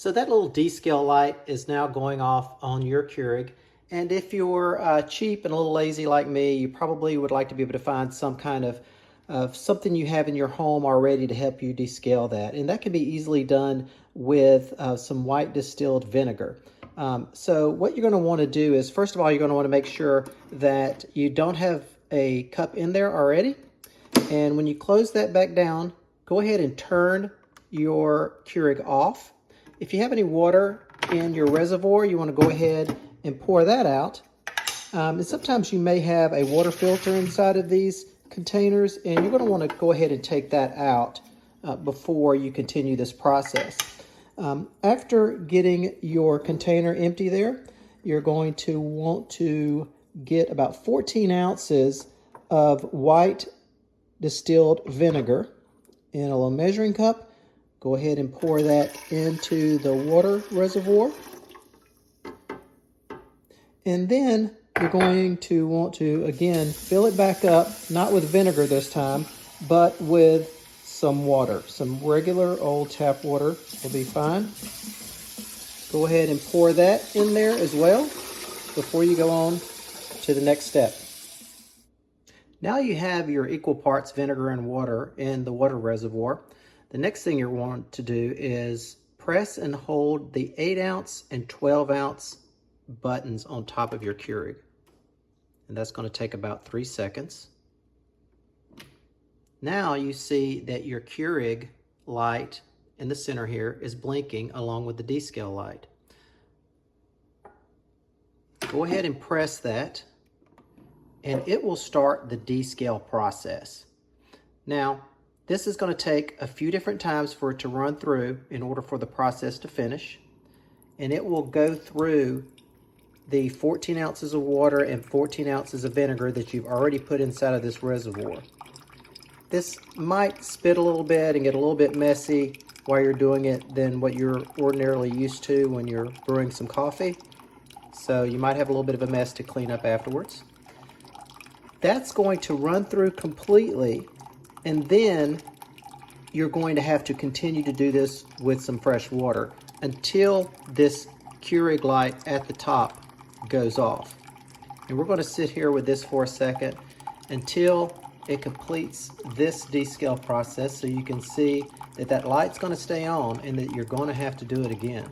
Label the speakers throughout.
Speaker 1: So that little descale light is now going off on your Keurig. And if you're cheap and a little lazy like me, you probably would like to be able to find some kind of something you have in your home already to help you descale that. And that can be easily done with some white distilled vinegar. So what you're going to want to do is, first of all, you're going to want to make sure that you don't have a cup in there already. And when you close that back down, go ahead and turn your Keurig off. If you have any water in your reservoir, you want to go ahead and pour that out. And sometimes you may have a water filter inside of these containers, and you're going to want to go ahead and take that out before you continue this process. After getting your container empty there, you're going to want to get about 14 ounces of white distilled vinegar in a little measuring cup. Go ahead and pour that into the water reservoir. And then you're going to want to, again, fill it back up, not with vinegar this time, but with some water. Some regular old tap water will be fine. Go ahead and pour that in there as well before you go on to the next step. Now you have your equal parts vinegar and water in the water reservoir. The next thing you want to do is press and hold the 8-ounce and 12-ounce buttons on top of your Keurig. And that's going to take about 3 seconds. Now you see that your Keurig light in the center here is blinking along with the descale light. Go ahead and press that, and it will start the descale process. Now, this is going to take a few different times for it to run through in order for the process to finish. And it will go through the 14 ounces of water and 14 ounces of vinegar that you've already put inside of this reservoir. This might spit a little bit and get a little bit messy while you're doing it than what you're ordinarily used to when you're brewing some coffee. So you might have a little bit of a mess to clean up afterwards. That's going to run through completely, and then you're going to have to continue to do this with some fresh water until this Keurig light at the top goes off. And we're going to sit here with this for a second until it completes this descale process, so you can see that that light's going to stay on and that you're going to have to do it again.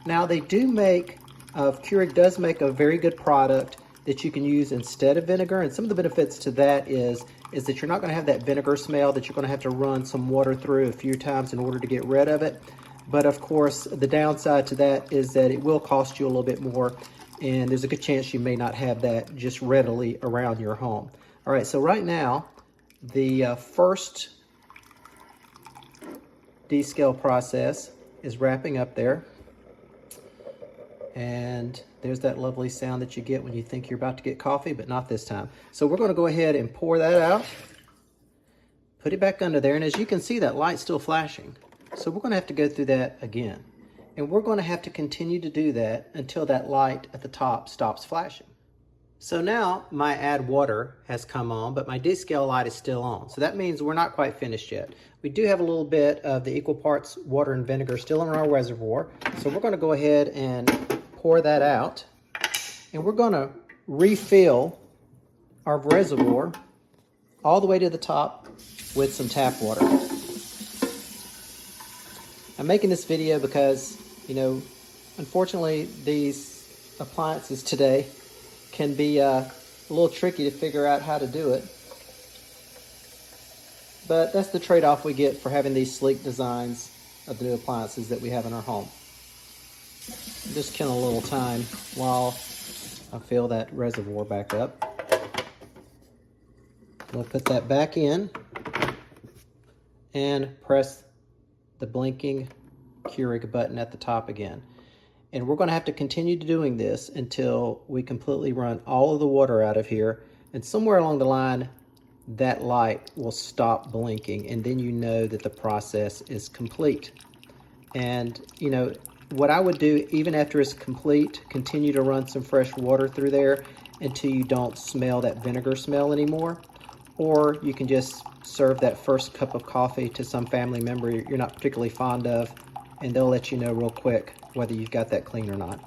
Speaker 1: Now they do make, Keurig does make a very good product that you can use instead of vinegar, and some of the benefits to that is that you're not going to have that vinegar smell that you're going to have to run some water through a few times in order to get rid of it. But of course, the downside to that is that it will cost you a little bit more, and there's a good chance you may not have that just readily around your home. All right, so right now, the first descale process is wrapping up there. And there's that lovely sound that you get when you think you're about to get coffee, but not this time. So we're going to go ahead and pour that out, put it back under there, and as you can see, that light's still flashing. So we're going to have to go through that again. And we're going to have to continue to do that until that light at the top stops flashing. So now my add water has come on, but my descale light is still on. So that means we're not quite finished yet. We do have a little bit of the equal parts water and vinegar still in our reservoir. So we're going to go ahead and pour that out. And we're going to refill our reservoir all the way to the top with some tap water. I'm making this video because, unfortunately, these appliances today can be a little tricky to figure out how to do it. But that's the trade-off we get for having these sleek designs of the new appliances that we have in our home. Just killing a little time while I fill that reservoir back up. We'll put that back in and press the blinking Keurig button at the top again. And we're going to have to continue doing this until we completely run all of the water out of here. And somewhere along the line, that light will stop blinking. And then you know that the process is complete. And, what I would do, even after it's complete, continue to run some fresh water through there until you don't smell that vinegar smell anymore. Or you can just serve that first cup of coffee to some family member you're not particularly fond of and they'll let you know real quick whether you've got that clean or not.